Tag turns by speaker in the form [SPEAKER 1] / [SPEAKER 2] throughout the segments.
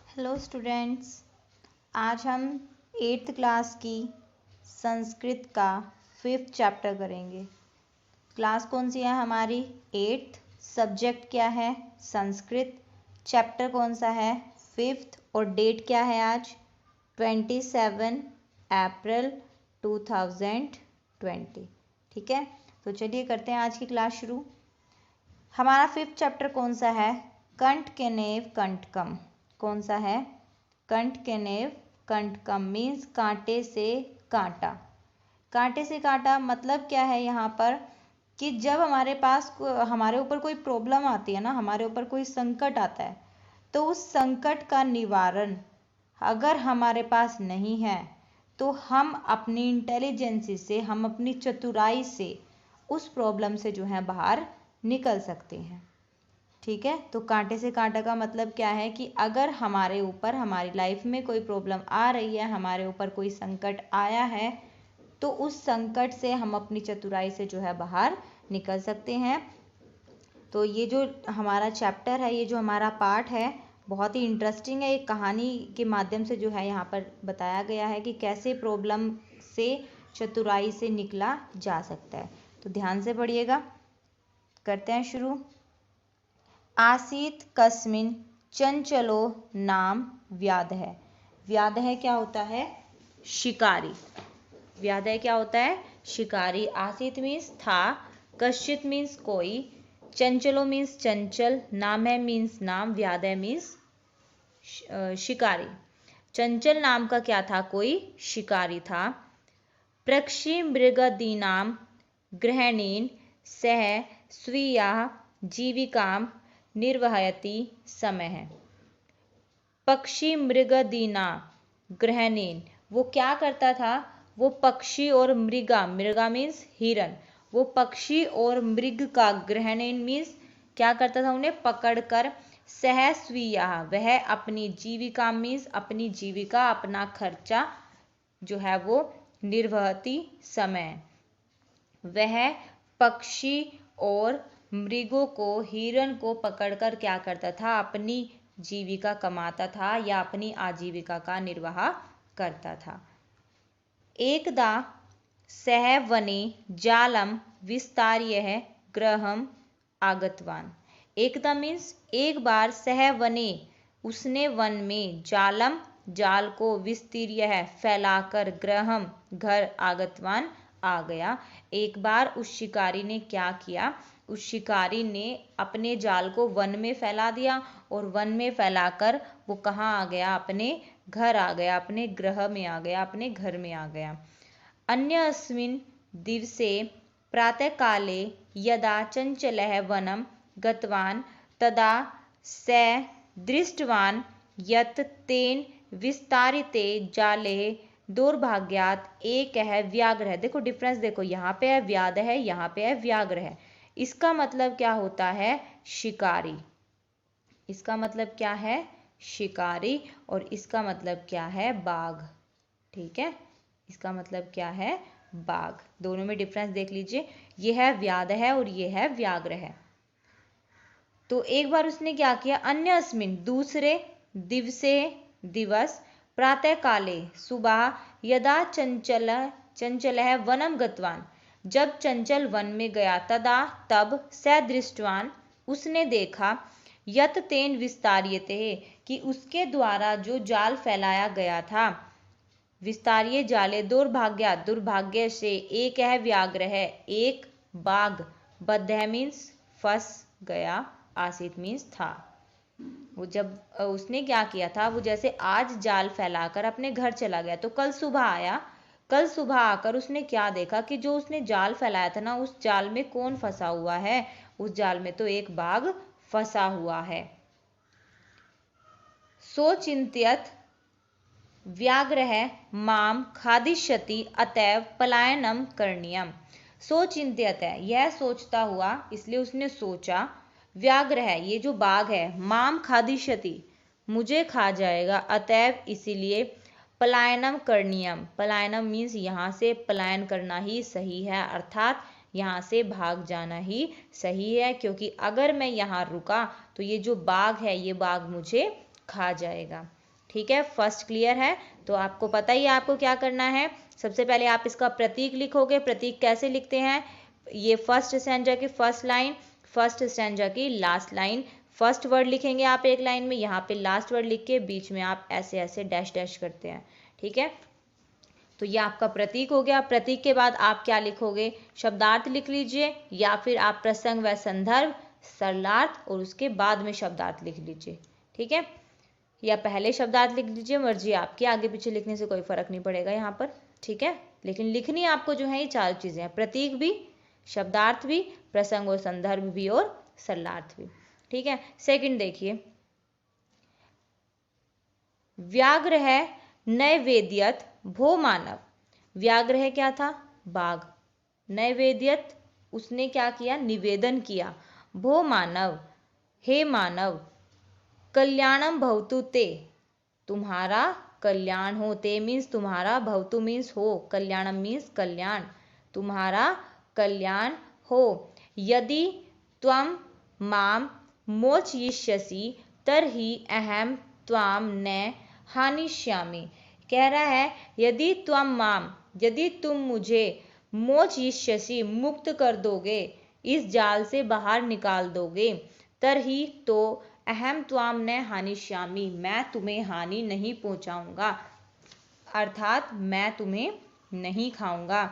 [SPEAKER 1] Hello students, आज हम 8th class की संस्कृत का 5th चैप्टर करेंगे। क्लास कौन सी है हमारी? 8th। सब्जेक्ट क्या है? संस्कृत। चैप्टर कौन सा है? 5th। और डेट क्या है आज? 27 अप्रैल 2020। ठीक है, तो चलिए करते हैं आज की क्लास शुरू। हमारा 5th चैप्टर कौन सा है? कंठ केनेव कंटकम। कौन सा है? कंठ केनेव कंटकम मीन्स कांटे से कांटा। कांटे से कांटा मतलब क्या है यहाँ पर कि जब हमारे ऊपर कोई प्रॉब्लम आती है ना, हमारे ऊपर कोई संकट आता है, तो उस संकट का निवारण अगर हमारे पास नहीं है तो हम अपनी इंटेलिजेंसी से, हम अपनी चतुराई से उस प्रॉब्लम से जो है बाहर निकल सकते हैं। ठीक है, तो कांटे से कांटा का मतलब क्या है कि अगर हमारे ऊपर, हमारी लाइफ में कोई प्रॉब्लम आ रही है, हमारे ऊपर कोई संकट आया है, तो उस संकट से हम अपनी चतुराई से जो है बाहर निकल सकते हैं। तो ये जो हमारा चैप्टर है, ये जो हमारा पार्ट है, बहुत ही इंटरेस्टिंग है। एक कहानी के माध्यम से जो है यहाँ पर बताया गया है कि कैसे प्रॉब्लम से, चतुराई से निकला जा सकता है। तो ध्यान से पढ़िएगा। करते हैं शुरू। आसीत कस्मिन चंचलो नाम व्याधः। व्याधः क्या होता है? शिकारी। व्याधः क्या होता है? शिकारी। आसीत मीन्स था, कश्चित मीन्स कोई, चंचलो मीन्स चंचल, नामः मीन्स नाम, व्याधः मीन्स शिकारी। चंचल नाम का क्या था? कोई शिकारी था। पक्षी मृगदीनाम ग्रहणेन सह स्वीयाः जीविकां निर्वहयति समय। पक्षी मृगदीना ग्रहणेन, वो क्या करता था? वो पक्षी और मृगा, मृगा मीन्स हिरन, वो पक्षी और मृग का, ग्रहणेन मीन्स क्या करता था? उन्हें पकड़कर, सह स्वीया, वह अपनी जीविका मीन्स अपनी जीविका, अपना खर्चा जो है वो, निर्वहति समय, वह पक्षी और मृगों को, हिरन को पकड़कर क्या करता था? अपनी जीविका कमाता था या अपनी आजीविका का निर्वाह करता था। एकदा सह वने जालम विस्तार्य गृहम आगतवान। एकदा मीन्स एक बार, सह वने उसने वन में, जालम जाल को, विस्तीर्य है फैलाकर, गृहम घर, आगतवान आ गया। एक बार उस शिकारी ने क्या किया? उस शिकारी ने अपने जाल को वन में फैला दिया और वन में फैलाकर वो कहाँ आ गया? अपने घर आ गया, अपने गृह में आ गया, अपने घर में आ गया। अन्यस्मिन् दिवसे प्रातःकाले यदा चंचलः वनं गतवान् तदा स दृष्टवान् यत् तेन विस्तारिते जाले दौर्भाग्यात् एकः व्याघ्रः। देखो डिफरेंस, देखो यहाँ पे है व्याध है, यहाँ पे है व्याघ्र है। इसका मतलब क्या होता है? शिकारी। इसका मतलब क्या है? शिकारी। और इसका मतलब क्या है? बाघ। ठीक है, इसका मतलब क्या है? बाघ। दोनों में डिफरेंस देख लीजिए, ये है व्याध है और ये है व्याघ्र है। तो एक बार उसने क्या किया? अन्यस्मिन दूसरे दिवसे दिवस, प्रातः काले सुबह, यदा चंचल वनम गतवान जब चंचल वन में गया, तदा तब, स दृष्टवान उसने देखा, यत तेन विस्तार्यते कि उसके द्वारा जो जाल फैलाया गया था, विस्तारिय जाले दुर्भाग्य, दुर्भाग्य से, एक है व्याघ्र है, एक बाघ, बद्ध मीन्स फंस गया, आसित मीन्स था। वो जब उसने क्या किया था? वो जैसे आज जाल फैलाकर अपने घर चला गया, तो कल सुबह आया, कल सुबह आकर उसने क्या देखा कि जो उसने जाल फैलाया था ना, उस जाल में कौन फंसा हुआ है? उस जाल में तो एक बाघ फंसा हुआ है। सोचिंत्यत व्याघ्रः माम खादिष्यति अतएव पलायनम करणीयम। सोचिंत्यत है, यह सोचता हुआ, इसलिए उसने सोचा, व्याघ्र है, ये जो बाघ है, माम खादिष्यति मुझे खा जाएगा, अतएव इसीलिए, पलायनम करणीयम, पलायनम मीन्स यहाँ से पलायन करना ही सही है, अर्थात यहाँ से भाग जाना ही सही है, क्योंकि अगर मैं यहाँ रुका तो ये जो बाघ है, ये बाघ मुझे खा जाएगा। ठीक है, फर्स्ट क्लियर है। तो आपको पता ही है आपको क्या करना है। सबसे पहले आप इसका प्रतीक लिखोगे। प्रतीक कैसे लिखते हैं, ये फर्स्ट स्टैंजा की फर्स्ट लाइन, फर्स्ट स्टैंजा की लास्ट लाइन, फर्स्ट वर्ड लिखेंगे आप एक लाइन में, यहाँ पे लास्ट वर्ड लिख के बीच में आप ऐसे ऐसे डैश डैश करते हैं। ठीक है, तो ये आपका प्रतीक हो गया। प्रतीक के बाद आप क्या लिखोगे, शब्दार्थ लिख लीजिए, या फिर आप प्रसंग व संदर्भ, सरलार्थ और उसके बाद में शब्दार्थ लिख लीजिए। ठीक है, या पहले शब्दार्थ लिख लीजिए, मर्जी आपकी, आगे पीछे लिखने से कोई फर्क नहीं पड़ेगा यहाँ पर। ठीक है, लेकिन लिखनी आपको जो है ये 4 चीजें हैं, प्रतीक भी, शब्दार्थ भी, प्रसंग और संदर्भ भी और सरलार्थ भी। ठीक है, सेकंड देखिए, व्याग्रह नैवेद्यत भो मानव। व्याग्रह क्या था, बाघ, नैवेद्यत उसने क्या किया, निवेदन किया, भो मानव हे मानव, कल्याणम भवतु ते तुम्हारा कल्याण हो, ते मीन्स तुम्हारा, भवतु मीन्स हो, कल्याणम मीन्स कल्याण, तुम्हारा कल्याण हो, यदि त्वम माम मोचयिष्यसि तर्हि अहम त्वाम न हानिष्यामि। कह रहा है यदि त्वम माम, यदि तुम मुझे, मोचयिष्यसि मुक्त कर दोगे, इस जाल से बाहर निकाल दोगे, तरही तो अहम त्वाम न हानिष्यामि, मैं तुम्हें हानि नहीं पहुंचाऊंगा, अर्थात मैं तुम्हें नहीं खाऊंगा।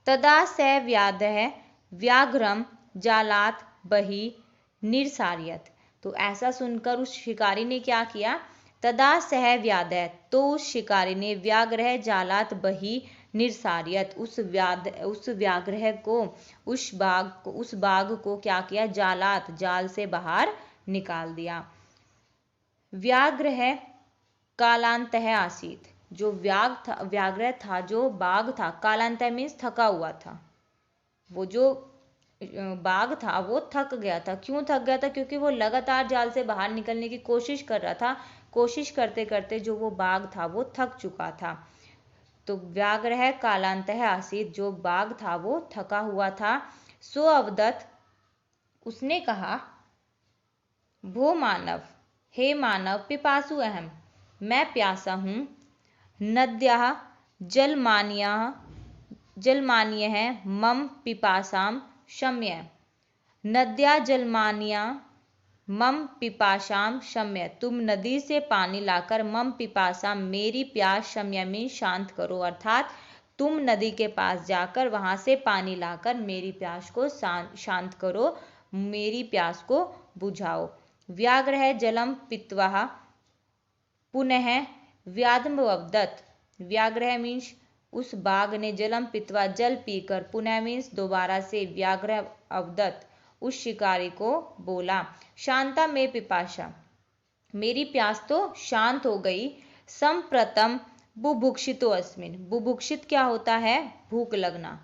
[SPEAKER 1] तदा स व्याधः व्याघ्रम जालात बहि निरसार्यत। तो ऐसा सुनकर उस शिकारी ने क्या किया, तदा सह व्याधः, तो उस शिकारी ने व्याघ्र जालात बहि निरसार्यत, उस व्याघ्र को, उस बाघ को क्या किया, जालात, जाल से बाहर निकाल दिया। व्याघ्र कालांतः आसीत, जो व्याघ्र था, जो बाघ था, कालांत मीन्स थका हुआ था, वो जो बाघ था वो थक गया था। क्यों थक गया था, क्योंकि वो लगातार जाल से बाहर निकलने की कोशिश कर रहा था, कोशिश करते करते जो वो बाघ था वो थक चुका था। तो व्याघ्र कालांतः आसीत, जो बाघ था वो थका हुआ था। सो अवदत, उसने कहा, भो मानव, हे मानव, पिपासु अहम, मैं प्यासा हूँ, नद्याः जलमान्यः मम पिपासाम शम्य, नद्या जलमान्या मम पिपासाम शम्य, तुम नदी से पानी लाकर मम पिपासा, मेरी प्यास, शम्य में शांत करो, अर्थात तुम नदी के पास जाकर वहां से पानी लाकर मेरी प्यास को शांत करो, मेरी प्यास को बुझाओ। व्याघ्र जलम पीत्वा पुनः व्याधमवदत्, व्याघ्र मीन्स उस बाघ ने, जलम पीत्वा जल पीकर, पुनः मीन्स दोबारा से, व्याघ्र अवदत् उस शिकारी को बोला, शांता में पिपाशा, मेरी प्यास तो शांत हो गई, संप्रतम बुभुक्षितो अस्मिन, बुभुक्षित क्या होता है, भूख लगना।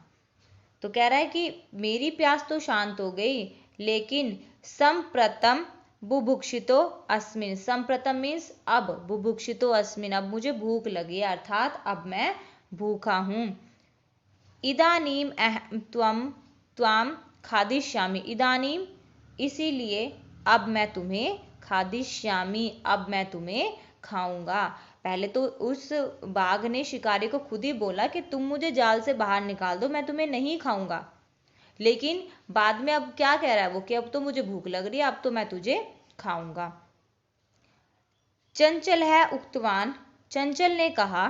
[SPEAKER 1] तो कह रहा है कि मेरी प्यास तो शांत हो गई, लेकिन संप्रतम बुभुक्षितो अस्मिन, संप्रतम मीन्स अब, बुभुक्षितो अस्मिन, अब मुझे भूख लगी, अर्थात अब मैं भूखा हूं। इदानीम अहम त्वाम खादिष्यामि, इदानीम इसीलिए, अब मैं तुम्हें, खादिष्यामि अब मैं तुम्हें खाऊंगा। पहले तो उस बाघ ने शिकारी को खुद ही बोला कि तुम मुझे जाल से बाहर निकाल दो, मैं तुम्हें नहीं खाऊंगा, लेकिन बाद में अब क्या कह रहा है वो, कि अब तो मुझे भूख लग रही है, अब तो मैं तुझे खाऊंगा। चंचल है उक्तवान, चंचल ने कहा,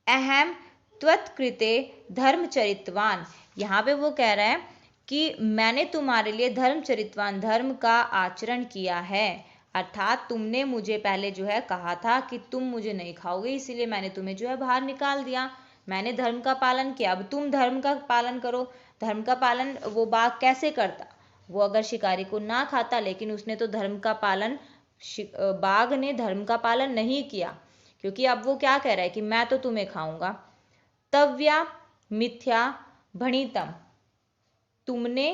[SPEAKER 1] अहम त्वत्कृते धर्मचरितवान, यहाँ पे वो कह रहा है कि मैंने तुम्हारे लिए धर्मचरितवान, धर्म का आचरण किया है, अर्थात तुमने मुझे पहले जो है कहा था कि तुम मुझे नहीं खाओगे, इसीलिए मैंने तुम्हें जो है बाहर निकाल दिया, मैंने धर्म का पालन किया, अब तुम धर्म का पालन करो। धर्म का पालन वो बाघ कैसे करता, वो अगर शिकारी को ना खाता, लेकिन उसने तो धर्म का पालन, बाघ ने धर्म का पालन नहीं किया, क्योंकि अब वो क्या कह रहा है कि मैं तो तुम्हें खाऊंगा। तव्या मिथ्या भणितम, तुमने,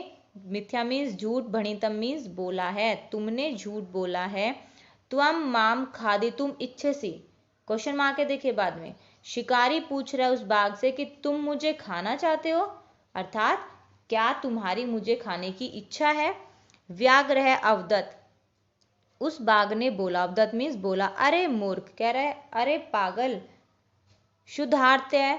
[SPEAKER 1] मिथ्या मीन्स झूठ, भणितम मीन्स बोला है, तुमने झूठ बोला है। त्वम माम खादितुम इच्छसि, क्वेश्चन मार्क के देखिए बाद में, शिकारी पूछ रहा है उस बाघ से कि तुम मुझे खाना चाहते हो, अर्थात क्या तुम्हारी मुझे खाने की इच्छा है। व्याघ्र अवदत्, उस बाघ ने बोला, अवदत मीन्स बोला, अरे मूर्ख, कह रहा है अरे पागल, क्षुधार्तः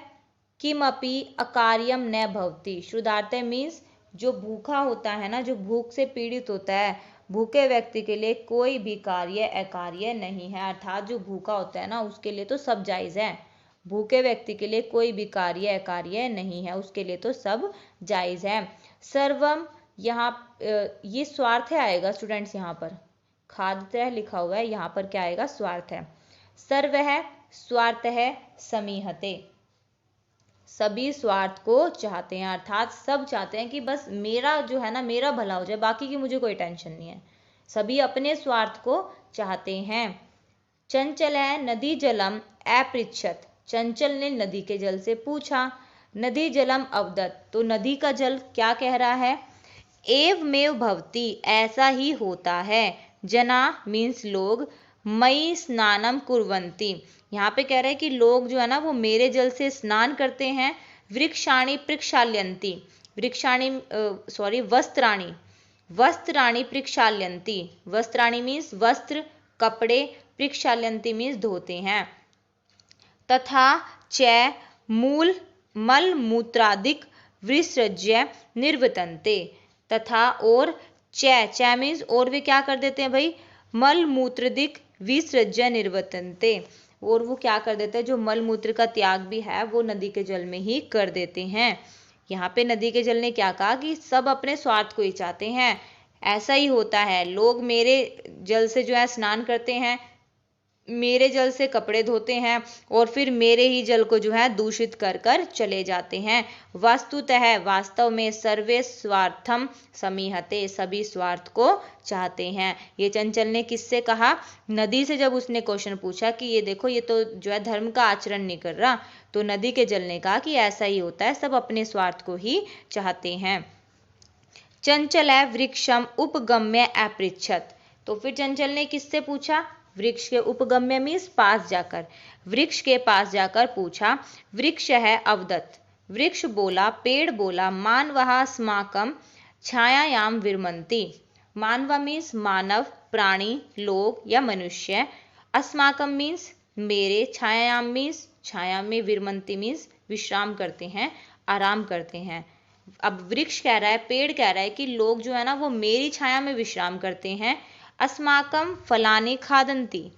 [SPEAKER 1] किमपि अकार्यम न भवति। क्षुधार्तः मीन्स जो भूखा होता है ना, जो भूख से पीड़ित होता है, भूखे व्यक्ति के लिए कोई भी कार्य अकार्य नहीं है। अर्थात जो भूखा होता है ना, उसके लिए तो सब जायज़ है। भूखे व्यक्ति के लिए कोई भी कार्य अकार्य नहीं है, उसके लिए तो सब जायज़ है। सर्वम, यहाँ ये स्वार्थ है आएगा स्टूडेंट्स, यहाँ पर खाद्य लिखा हुआ है, यहाँ पर क्या आएगा, स्वार्थ है। सर्व है, स्वार्थ है, समीहते, सभी स्वार्थ को चाहते हैं, अर्थात सब चाहते हैं कि बस मेरा जो है ना, मेरा भला हो जाए, बाकी की मुझे कोई टेंशन नहीं है, सभी अपने स्वार्थ को चाहते हैं। चंचल है, नदी जलम अपृच्छत, चंचल ने नदी के जल से पूछा। नदी जलम अवदत, तो नदी का जल क्या कह रहा है, एवमेव भवति, ऐसा ही होता है। जना मीन्स लोग, मई स्नानम कुर्वन्ति, यहाँ पे कह रहे हैं कि लोग जो है ना वो मेरे जल से स्नान करते हैं। वृक्षाणि प्रक्षाल्यन्ति, वृक्षाणि वस्त्राणि, वस्त्राणि प्रक्षाल्यन्ति, वस्त्राणि मीन्स वस्त्र कपड़े, प्रक्षाल्यन्ति मीन्स धोते हैं। तथा च मूल मल मूत्रादिक विसृज्य निर्वतन्ते, तथा और च मीन्स और वे क्या कर देते हैं भाई, मल मूत्रादिक विसृज्य निर्वतन्ते, और वो क्या कर देते हैं, जो मल मूत्र का त्याग भी है वो नदी के जल में ही कर देते हैं। यहाँ पे नदी के जल ने क्या कहा कि सब अपने स्वार्थ को ही चाहते हैं, ऐसा ही होता है, लोग मेरे जल से जो है स्नान करते हैं, मेरे जल से कपड़े धोते हैं, और फिर मेरे ही जल को जो है दूषित कर कर चले जाते हैं। वस्तुतः, वास्तव में, सर्वे स्वार्थम समीहते, सभी स्वार्थ को चाहते हैं। ये चंचल ने किससे कहा, नदी से। जब उसने क्वेश्चन पूछा कि ये देखो ये तो जो है धर्म का आचरण नहीं कर रहा, तो नदी के जल ने कहा कि ऐसा ही होता है, सब अपने स्वार्थ को ही चाहते हैं। चंचल है, वृक्षम उपगम्य अपृच्छत, तो फिर चंचल ने किससे पूछा, वृक्ष के उपगम्य मीन्स पास जाकर, वृक्ष के पास जाकर पूछा। वृक्ष है अवदत, वृक्ष बोला, पेड़ बोला, मानवः अस्माकं छायायाम विरमन्ति, मानव मीन्स मानव, प्राणी, लोग या मनुष्य, अस्माकं मीन्स मेरे, छायायाम मीन्स छाया में, विरमन्ति मीन्स विश्राम करते हैं, आराम करते हैं। अब वृक्ष कह रहा है, पेड़ कह रहा है कि लोग जो है ना वो मेरी छाया में विश्राम करते हैं। अस्माकं फलानि खादन्ति,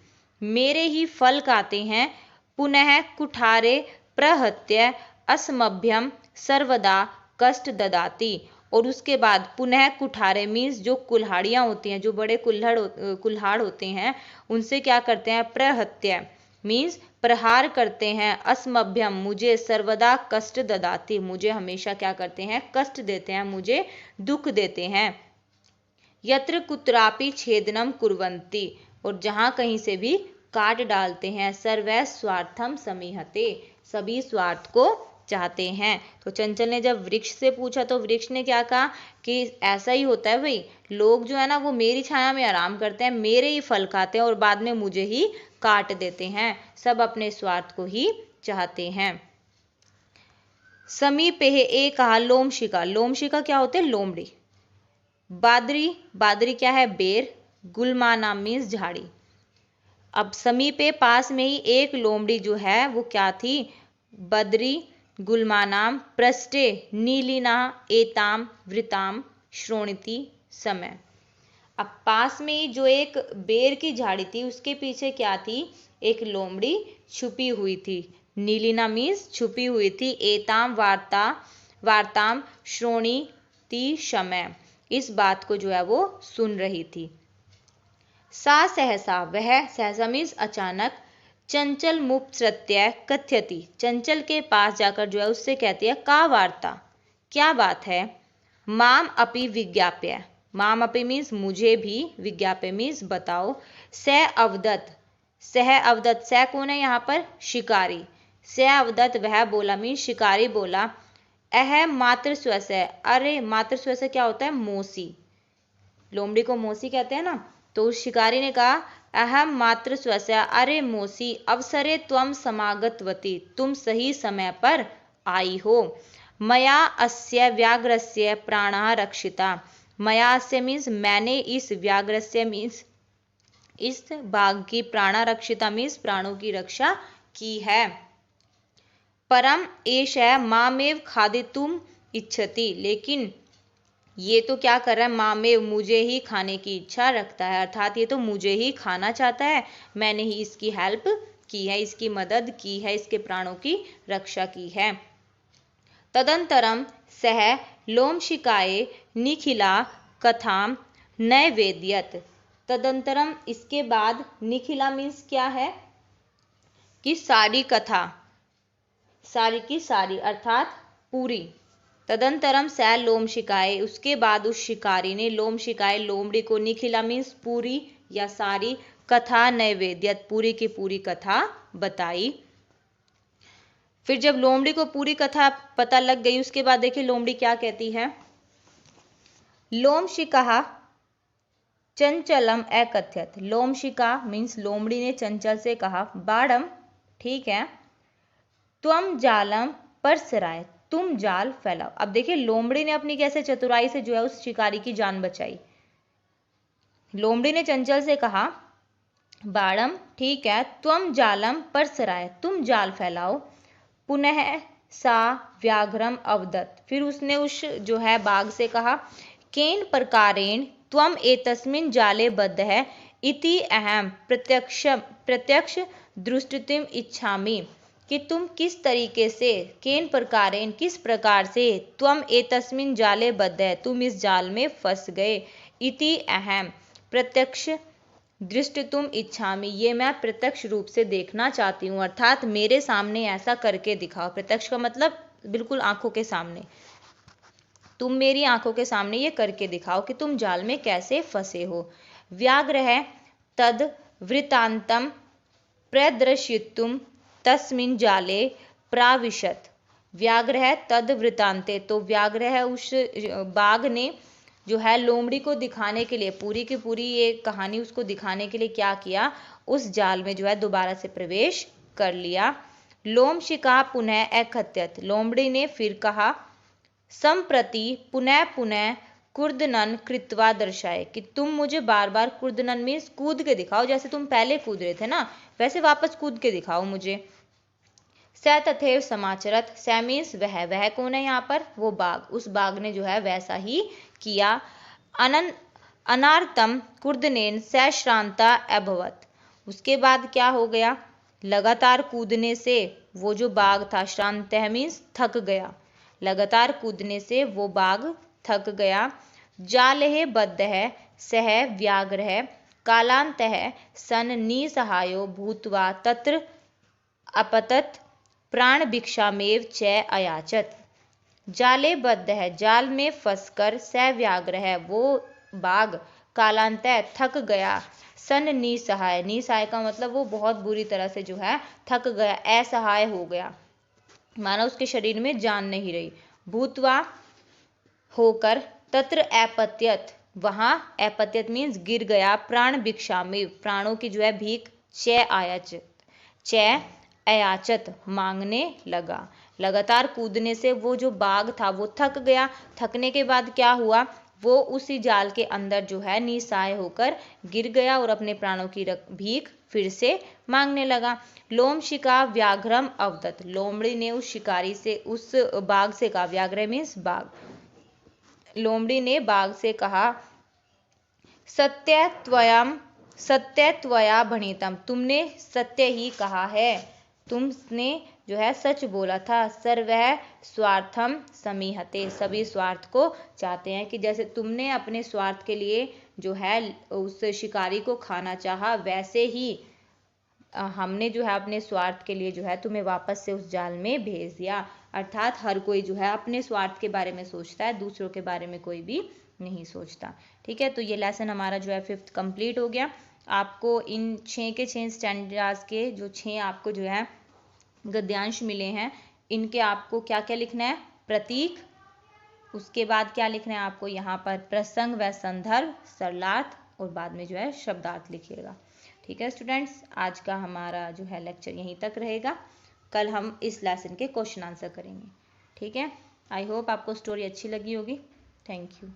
[SPEAKER 1] मेरे ही फल खाते हैं। पुनः कुठारे प्रहत्य अस्मभ्यम सर्वदा कष्ट ददाति, और उसके बाद पुनः कुठारे मीन्स जो कुल्हाड़ियाँ होती हैं, जो बड़े कुल्हाड़ होते हैं, उनसे क्या करते हैं, प्रहत्य मीन्स प्रहार करते हैं, अस्मभ्यम मुझे, सर्वदा कष्ट ददाति मुझे हमेशा क्या करते हैं, कष्ट देते हैं, मुझे दुख देते हैं। यत्र कुत्रापि छेदनम कुर्वन्ति, और जहाँ कहीं से भी काट डालते हैं। सर्वै स्वार्थम समीहते, सभी स्वार्थ को चाहते हैं। तो चंचल ने जब वृक्ष से पूछा तो वृक्ष ने क्या कहा कि ऐसा ही होता है भाई, लोग जो है ना वो मेरी छाया में आराम करते हैं, मेरे ही फल खाते हैं और बाद में मुझे ही काट देते हैं, सब अपने स्वार्थ को ही चाहते हैं। समीपे एक लोमशिका, लोमशिका क्या होते हैं, लोमड़ी। बादरी, बादरी क्या है, बेर। गुलमाना मीन्स झाड़ी। अब समीपे पास में ही एक लोमड़ी जो है वो क्या थी, बदरी गुलमानाम पृष्ठे नीलिना एताम वृताम श्रोणिति समय। अब पास में ही जो एक बेर की झाड़ी थी उसके पीछे क्या थी, एक लोमड़ी छुपी हुई थी। नीलिना मीन्स छुपी हुई थी, एताम वार्ताम श्रोणिति समय, इस बात को जो है वो सुन रही थी। सा सहसा, वह, सहसा मीन्स अचानक, चंचल मुपसृत्य कथ्यति, चंचल के पास जाकर जो है उससे कहती है, का वार्ता, क्या बात है। माम अपि विज्ञाप्य, माम अपि मीन्स मुझे भी, विज्ञाप्य मीन्स बताओ। सह अवदत, सह अवदत, सह कौन है यहाँ पर, शिकारी। सह अवदत वह बोला मीन्स शिकारी बोला। अह मातृ स्वस्य, अरे मातृ स्वस्य क्या होता है, मौसी, लोमड़ी को मौसी कहते हैं ना, तो उस शिकारी ने कहा, अहम मातृ स्वस्य, अरे मौसी, अवसरे त्वम समागतवती, तुम सही समय पर आई हो। मया अस्य व्याघ्रस्य प्राणः रक्षिता, मया अस्य मीन्स मैंने, इस व्याघ्रस्य मीन्स इस बाघ की प्राणारक्षिता मीन्स प्राणों की रक्षा की है। परम एष है मामेव खादितुम इच्छति, लेकिन ये तो क्या कर रहा है, मामेव मुझे ही खाने की इच्छा रखता है, अर्थात ये तो मुझे ही खाना चाहता है, मैंने ही इसकी हेल्प की है, इसकी मदद की है, इसके प्राणों की रक्षा की है। तदंतरम सह लोमशिकाए निखिला कथाम नैवेद्यत। तदंतरम इसके बाद, निखिला मीन्स क्या है कि सारी कथा, सारी की सारी अर्थात पूरी। तदंतरम सह लोमशिकाए, उसके बाद उस शिकारी ने, लोमशिकाए लोमड़ी को, निखिला मीन्स पूरी या सारी, कथा नैवेद्यत पूरी की पूरी कथा बताई। फिर जब लोमड़ी को पूरी कथा पता लग गई, उसके बाद देखिए लोमड़ी क्या कहती है। लोमशिका चंचलम एकथ्यत, लोमशिका मीन्स लोमड़ी ने चंचल से कहा, बाड़म ठीक है, त्वम जालम परसराय, तुम जाल फैलाओ। अब देखिए लोमड़ी ने अपनी कैसे चतुराई से जो है उस शिकारी की जान बचाई। लोमड़ी ने चंचल से कहा, बाड़म ठीक है, त्वम जालम परसराय, तुम जाल फैलाओ। पुनः सा व्याघ्रम अवदत, फिर उसने उस जो है बाघ से कहा, केन प्रकारेण त्वम एतस्मिन् जाले बद्ध है इति अहम प्रत्यक्ष दृष्टितिम इच्छामि, कि तुम किस तरीके से, केन प्रकारेण किस प्रकार से, त्वम एतस्मिन् जाले बद्ध है तुम इस जाल में फंस गए, इति अहम प्रत्यक्ष दृष्टितुम इच्छामि ये मैं प्रत्यक्ष रूप से देखना चाहती हूँ, अर्थात मेरे सामने ऐसा करके दिखाओ। प्रत्यक्ष का मतलब बिल्कुल आंखों के सामने, तुम मेरी आंखों के सामने ये करके दिखाओ कि तुम जाल में कैसे फंसे हो। व्याघ्र है तद वृतांतम प्रदर्शितुम तस्मिन् जाले प्राविशत, व्याघ्र है तद वृतांते, तो व्याघ्र है उस बाघ ने जो है लोमड़ी को दिखाने के लिए, पूरी की पूरी ये कहानी उसको दिखाने के लिए क्या किया, उस जाल में जो है दोबारा से प्रवेश कर लिया। लोमशिका पुनः एकहत्यत, लोमड़ी ने फिर कहा, संप्रति पुनः पुनः कुर्दनन कृत्वा दर्शाए, कि तुम मुझे बार बार, कुर्दनन मीन्स कूद के दिखाओ, जैसे तुम पहले कूद रहे थे ना वैसे वापस कूद के दिखाओ मुझे। स तथैव समाचरत, स मीन्स वह कौन है यहाँ पर, वो बाघ, उस बाघ ने जो है वैसा ही किया। अनार्तम कुर्दनेन स श्रांता अभवत, उसके बाद क्या हो गया, लगातार कूदने से वो जो बाघ था, श्रांत मीन्स थक गया, लगातार कूदने से वो बाघ थक गया। जालहे बद्ध है सह व्याघ्र है कालांत है सन निसहायो भूत्वा तत्र अपतत प्राण भिक्षामेव च अयाचत। जाले बद्ध है, जाल में फंसकर, स व्याघ्र है वो बाघ, कालांत थक गया, सन निसहाय, निसहाय का मतलब वो बहुत बुरी तरह से जो है थक गया, असहाय हो गया, माना उसके शरीर में जान नहीं रही। भूतवा होकर, तत्र अपत्यत वहां, अपत्यत मीन्स गिर गया, प्राण भिक्षा में प्राणों की जो है भीख, च आयाचत, च अयाचत मांगने लगा। लगातार कूदने से वो जो बाघ था वो थक गया, थकने के बाद क्या हुआ, वो उसी जाल के अंदर जो है निसहाय होकर गिर गया और अपने प्राणों की भीख फिर से मांगने लगा। लोमशिका व्याघ्रम अवदत, लोमड़ी ने उस शिकारी से, उस बाघ से कहा, व्याघ्र मीन्स बाघ, लोमड़ी ने बाघ से कहा, सत्य त्वया भणितम, तुमने सत्य ही कहा है, तुमने जो है सच बोला था। सर्वः स्वार्थम समीहते, सभी स्वार्थ को चाहते हैं, कि जैसे तुमने अपने स्वार्थ के लिए जो है उस शिकारी को खाना चाहा, वैसे ही हमने जो है अपने स्वार्थ के लिए जो है तुम्हें वापस से उस जाल में भेज दिया। अर्थात हर कोई जो है अपने स्वार्थ के बारे में सोचता है, दूसरों के बारे में कोई भी नहीं सोचता। ठीक है, तो ये लेसन हमारा जो है 5th कंप्लीट हो गया। आपको इन 6 के 6 स्टैंडर्ड्स के जो 6 आपको जो है गद्यांश मिले हैं, इनके आपको क्या क्या लिखना है, प्रतीक, उसके बाद क्या लिखना है आपको यहाँ पर प्रसंग व संदर्भ, सरलार्थ, और बाद में जो है शब्दार्थ लिखिएगा। ठीक है स्टूडेंट्स, आज का हमारा जो है लेक्चर यहीं तक रहेगा, कल हम इस लेसन के क्वेश्चन आंसर करेंगे। ठीक है, आई होप आपको स्टोरी अच्छी लगी होगी। Thank you.